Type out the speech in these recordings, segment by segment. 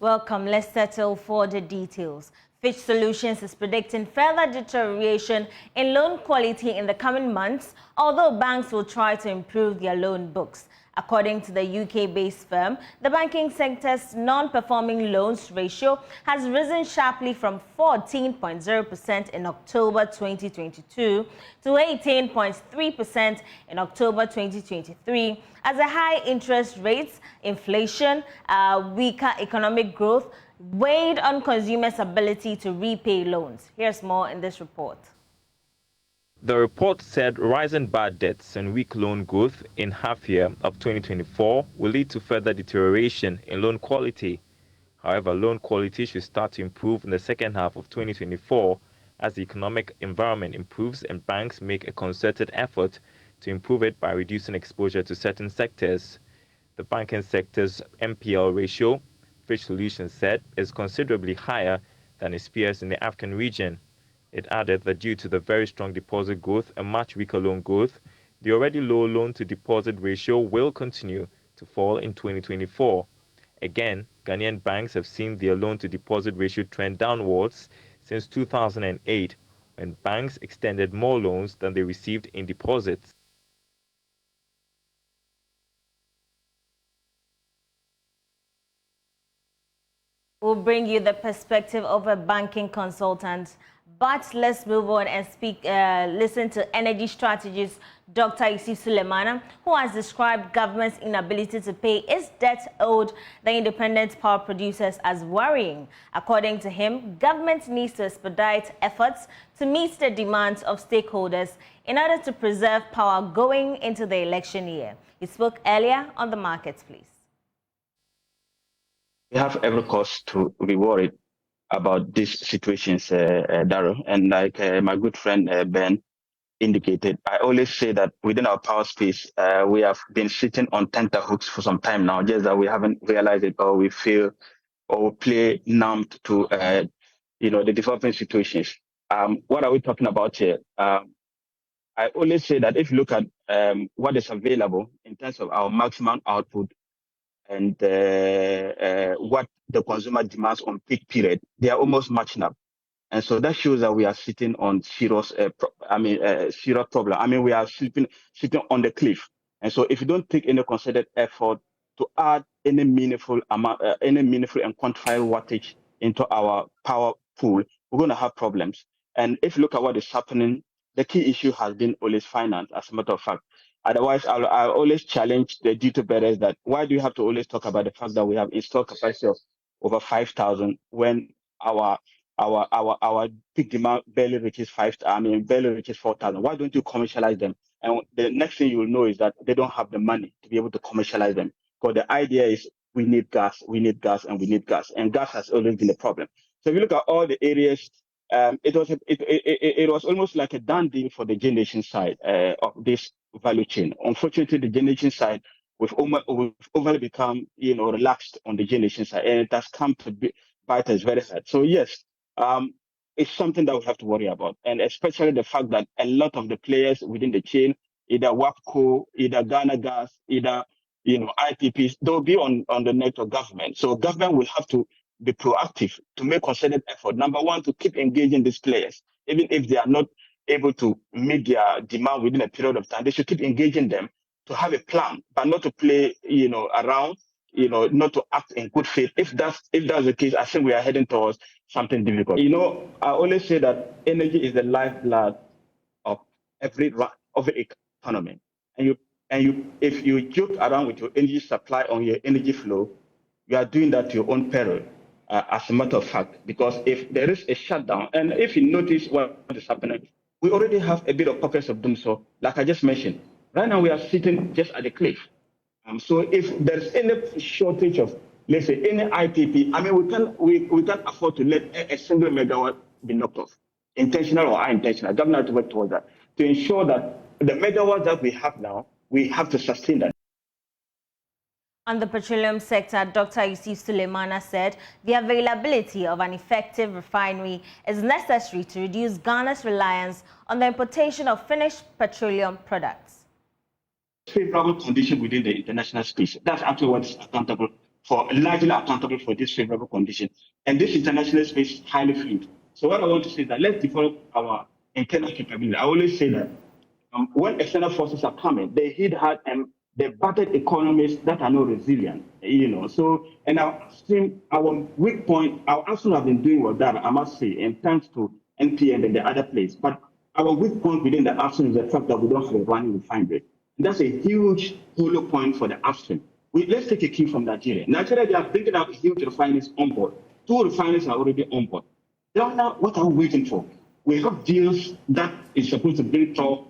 Welcome. Let's settle for the details. Fitch Solutions is predicting further deterioration in loan quality in the coming months, although banks will try to improve their loan books. According to the UK-based firm, the banking sector's non-performing loans ratio has risen sharply from 14.0% in October 2022 to 18.3% in October 2023, as the high interest rates, inflation, weaker economic growth weighed on consumers' ability to repay loans. Here's more in this report. The report said rising bad debts and weak loan growth in half year of 2024 will lead to further deterioration in loan quality. However, loan quality should start to improve in the second half of 2024 as the economic environment improves and banks make a concerted effort to improve it by reducing exposure to certain sectors. The banking sector's NPL ratio, Fitch Solutions said, is considerably higher than its peers in the African region. It added that due to the very strong deposit growth and much weaker loan growth, the already low loan-to-deposit ratio will continue to fall in 2024. Again, Ghanaian banks have seen their loan-to-deposit ratio trend downwards since 2008, when banks extended more loans than they received in deposits. We'll bring you the perspective of a banking consultant. But let's move on and listen to energy strategist Dr. Yusuf Sulemana, who has described government's inability to pay its debt owed the independent power producers as worrying. According to him, government needs to expedite efforts to meet the demands of stakeholders in order to preserve power going into the election year. He spoke earlier on the markets, please. We have every cause to be worried about these situations, Darryl. And like my good friend Ben indicated, I always say that within our power space, we have been sitting on tenterhooks for some time now, just that we haven't realized it, or we feel or we play numb to the developing situations. What are we talking about here? I always say that if you look at what is available in terms of our maximum output and what the consumer demands on peak period, they are almost matching up. And so that shows that we are sitting on serious problem. I mean, we are sitting on the cliff. And so if you don't take any concerted effort to add any meaningful amount, any meaningful and quantifiable wattage into our power pool, we're going to have problems. And if you look at what is happening, the key issue has been always finance, as a matter of fact. Otherwise, I'll always challenge the duty bearers that why do you have to always talk about the fact that we have installed capacity of over 5,000 when our peak demand barely reaches 4,000? Why don't you commercialize them? And the next thing you will know is that they don't have the money to be able to commercialize them. Because the idea is we need gas, and we need gas, and gas has always been a problem. So if you look at all the areas, it was almost like a done deal for the generation side of this value chain. Unfortunately, the generation side, we've overly become relaxed on the generation side, and it has come to bite us very hard. So yes, it's something that we have to worry about, and especially the fact that a lot of the players within the chain, either WAPCO, either Ghana Gas, either IPPs, they'll be on the neck of government. So government will have to be proactive to make concerted effort. Number one, to keep engaging these players, even if they are not able to meet their demand within a period of time. They should keep engaging them to have a plan, but not to play around, not to act in good faith. If that's the case, I think we are heading towards something difficult. I always say that energy is the lifeblood of every economy. And if you joke around with your energy supply on your energy flow, you are doing that to your own peril, as a matter of fact, because if there is a shutdown, and if you notice what is happening, we already have a bit of pockets of doom. So, like I just mentioned, right now we are sitting just at the cliff. So if there's any shortage of, let's say, any IPP, I mean, we can't afford to let a single megawatt be knocked off, intentional or unintentional. Government has to work towards that to ensure that the megawatts that we have now, we have to sustain that. On the petroleum sector, Dr. Yusuf Sulemana said the availability of an effective refinery is necessary to reduce Ghana's reliance on the importation of finished petroleum products. Favorable condition within the international space. That's actually what is accountable for largely accountable for this favorable condition. And this international space is highly fluid. So what I want to say is that let's develop our internal capability. I always say that when external forces are coming, they hit hard and they battered economies that are not resilient, So, and our weak point, our Arsenal have been doing well that, I must say, and thanks to NPN and the other place. But our weak point within the Arsenal is the fact that we don't have a running refinery. And that's a huge hollow point for the Arsenal. Let's take a cue from Nigeria. Nigeria, they are bringing out huge refineries on board. 2 refineries are already on board. Now, what are we waiting for? We have deals that is supposed to bring Tor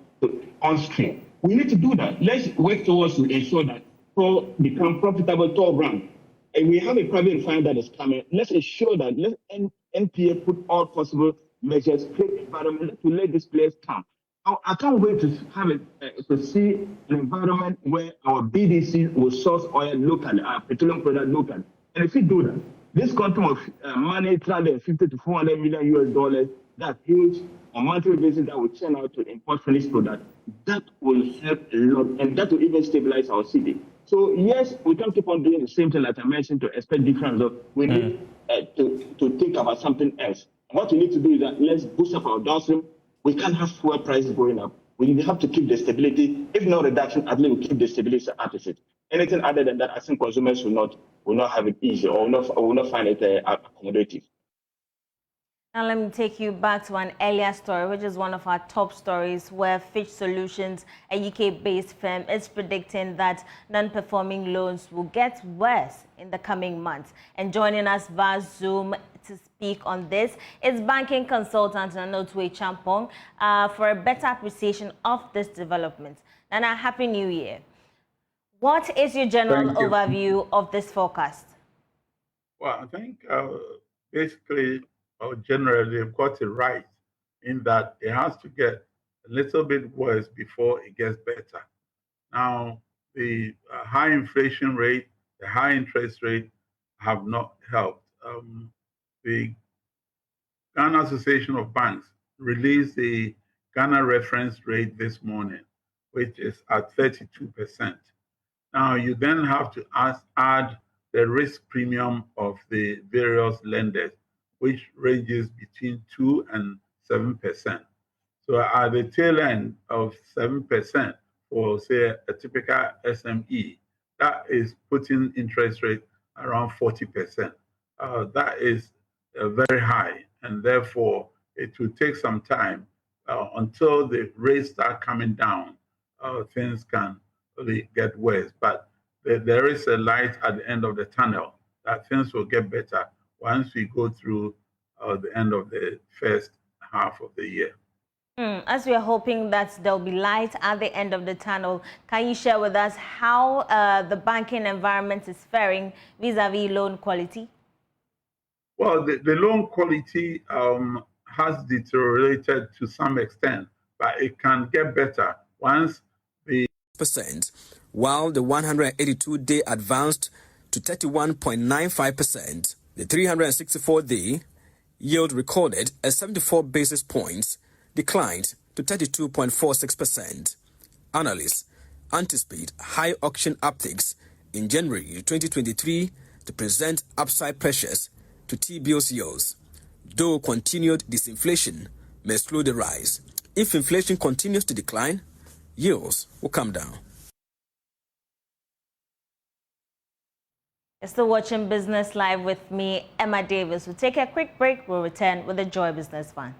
on stream. We need to do that. Let's work towards to ensure that Tor become profitable Tor brand. And we have a private refinery that is coming. Let's ensure that let NPA put all possible measures, create environment to let these players come. I can't wait to have to see an environment where our BDC will source oil locally, our petroleum product locally. And if we do that, this quantum of money, 350 to 400 million US dollars, that's huge on monthly basis that will churn out to import finished product. That will help a lot, and that will even stabilize our city. So yes, we can keep on doing the same thing like I mentioned to expect different results. We need to think about something else. What we need to do is that let's boost up our downstream. We can't have fuel prices going up. We have to keep the stability. If no reduction, at least we keep the stability at it. Anything other than that, I think consumers will not have it easy or will not find it accommodative. Now let me take you back to an earlier story, which is one of our top stories, where Fitch Solutions, a UK-based firm, is predicting that non-performing loans will get worse in the coming months. And joining us via Zoom to speak on this is banking consultant Nanotwe Champong for a better appreciation of this development. Nana, Happy New Year. What is your general overview of this forecast? Well, I think basically, generally, they've got it right in that it has to get a little bit worse before it gets better. Now, the high inflation rate, the high interest rate have not helped. The Ghana Association of Banks released the Ghana reference rate this morning, which is at 32%. Now, you then have to add the risk premium of the various lenders, which ranges between 2 and 7%. So at the tail end of 7% for, say, a typical SME, that is putting interest rate around 40%. That is very high, and therefore it will take some time until the rates start coming down. Things can really get worse, but there is a light at the end of the tunnel that things will get better once we go through the end of the first half of the year. As we are hoping that there'll be light at the end of the tunnel, can you share with us how the banking environment is faring vis-a-vis loan quality? Well, the loan quality has deteriorated to some extent, but it can get better once the percent, while the 182-day advanced to 31.95%. The 364-day yield recorded a 74 basis points declined to 32.46%. Analysts anticipate high auction upticks in January 2023 to present upside pressures to T-bills yields, though continued disinflation may slow the rise. If inflation continues to decline, yields will come down. You're still watching Business Live with me, Emma Davis. We'll take a quick break. We'll return with the Joy Business Fund.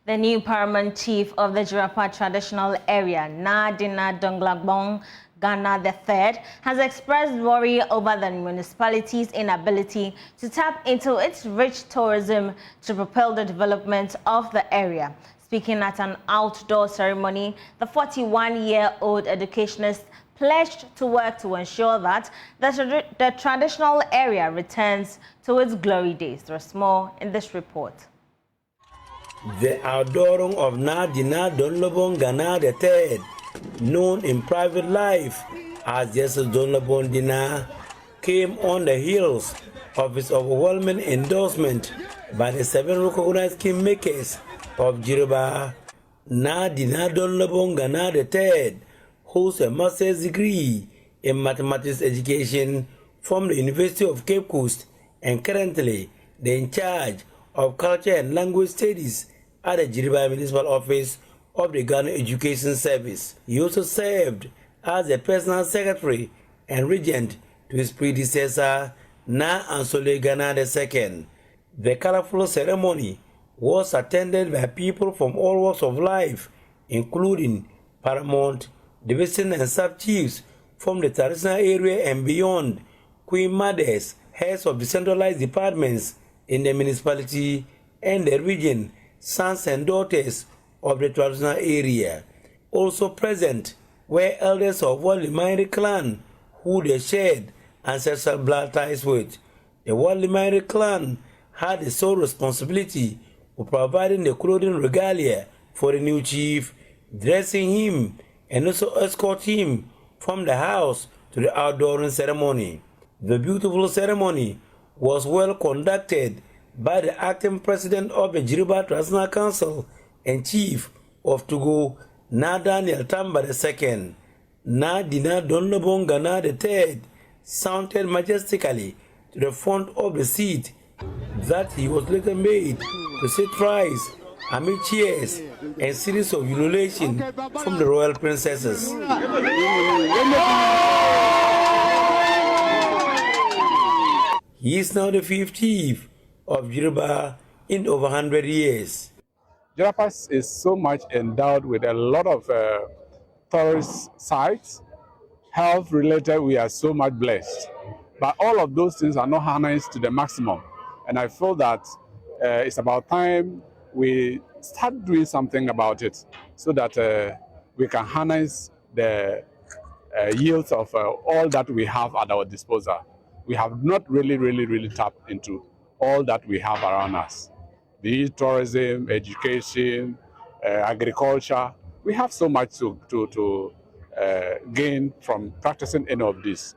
The new paramount chief of the Jirapa traditional area, Nadina Donglagbong Ghana III, has expressed worry over the municipality's inability to tap into its rich tourism to propel the development of the area. Speaking at an outdoor ceremony, the 41-year-old educationist pledged to work to ensure that the traditional area returns to its glory days. There's more in this report. The outdooring of Nadina Donlobong Ghana III, known in private life as Jesus Donlobong Dina, came on the heels of his overwhelming endorsement by the 7 recognized kingmakers of Jiraba. Nadina Donlobong Ghana III holds a master's degree in mathematics education from the University of Cape Coast and currently the in charge of Culture and Language Studies at the Jiriba Municipal Office of the Ghana Education Service. He also served as the personal secretary and regent to his predecessor, Na Ansole Ghana II. The colorful ceremony was attended by people from all walks of life, including paramount, division and sub-chiefs from the traditional area and beyond, queen mothers, heads of decentralized departments in the municipality and the region, sons and daughters of the traditional area. Also present were elders of Walimairi clan who they shared ancestral blood ties with. The Walimairi clan had the sole responsibility of providing the clothing regalia for the new chief, dressing him and also escort him from the house to the outdooring ceremony. The beautiful ceremony was well conducted by the acting president of the Jiriba Traditional Council and chief of Togo, Na Daniel Tamba II. Na Dina Donlobon Ghana III sounded majestically to the front of the seat that he was later made to sit thrice amid cheers and series of ululation from the royal princesses. He is now the 5th chief of Jiriba in over 100 years. Jiriba is so much endowed with a lot of tourist sites. Health related, we are so much blessed. But all of those things are not harnessed to the maximum. And I feel that it's about time we start doing something about it so that we can harness the yields of all that we have at our disposal. We have not really tapped into all that we have around us. Be it tourism, education, agriculture. We have so much to gain from practicing any of this.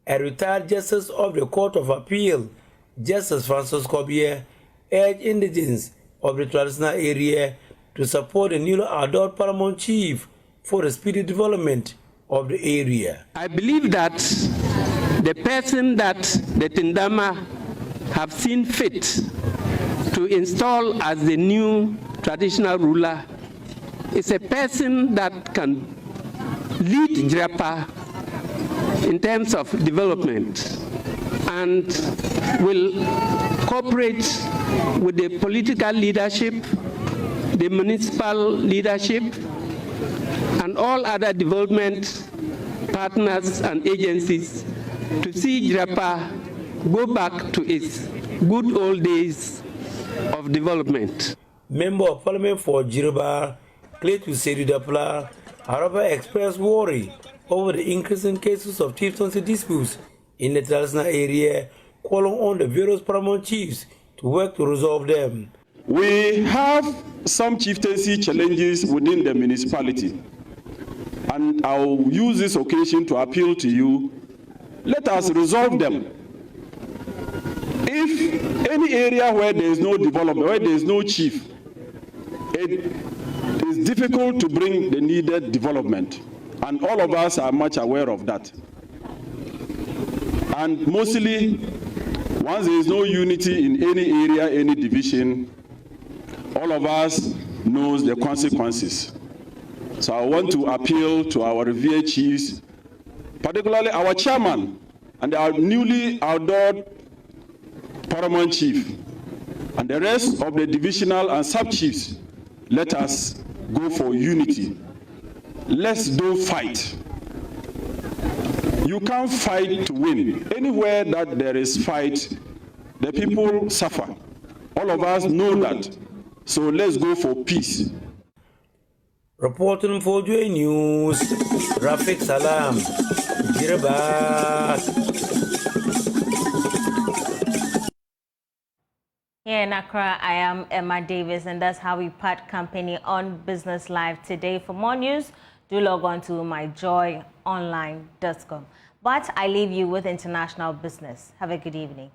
A retired justice of the Court of Appeal, Justice Francis Kobier, urged indigents of the traditional area to support the newly adored paramount chief for the speedy development of the area. I believe that the person that the Tindama have seen fit to install as the new traditional ruler is a person that can lead Jiriba in terms of development and will cooperate with the political leadership, the municipal leadership, and all other development partners and agencies to see Jiriba go back to its good old days of development. Member of Parliament for Jiriba, Clayton Seridapla, however, expressed worry over the increasing cases of chieftaincy disputes in the traditional area, calling on the various paramount chiefs to work to resolve them. We have some chieftaincy challenges within the municipality, and I'll use this occasion to appeal to you. Let us resolve them. If any area where there is no development, where there is no chief, it is difficult to bring the needed development, and all of us are much aware of that. And mostly, once there is no unity in any area, any division, all of us knows the consequences. So I want to appeal to our revered chiefs, particularly our chairman and our newly adored paramount chief, and the rest of the divisional and sub-chiefs. Let us go for unity. Let's don't fight. You can't fight to win. Anywhere that there is fight, the people suffer. All of us know that. So let's go for peace. Reporting for Joy News, Rafik Salam, Jiriba. Here in Accra, I am Emma Davis, and that's how we part company on Business Live today. For more news, do log on to myjoyonline.com. But I leave you with international business. Have a good evening.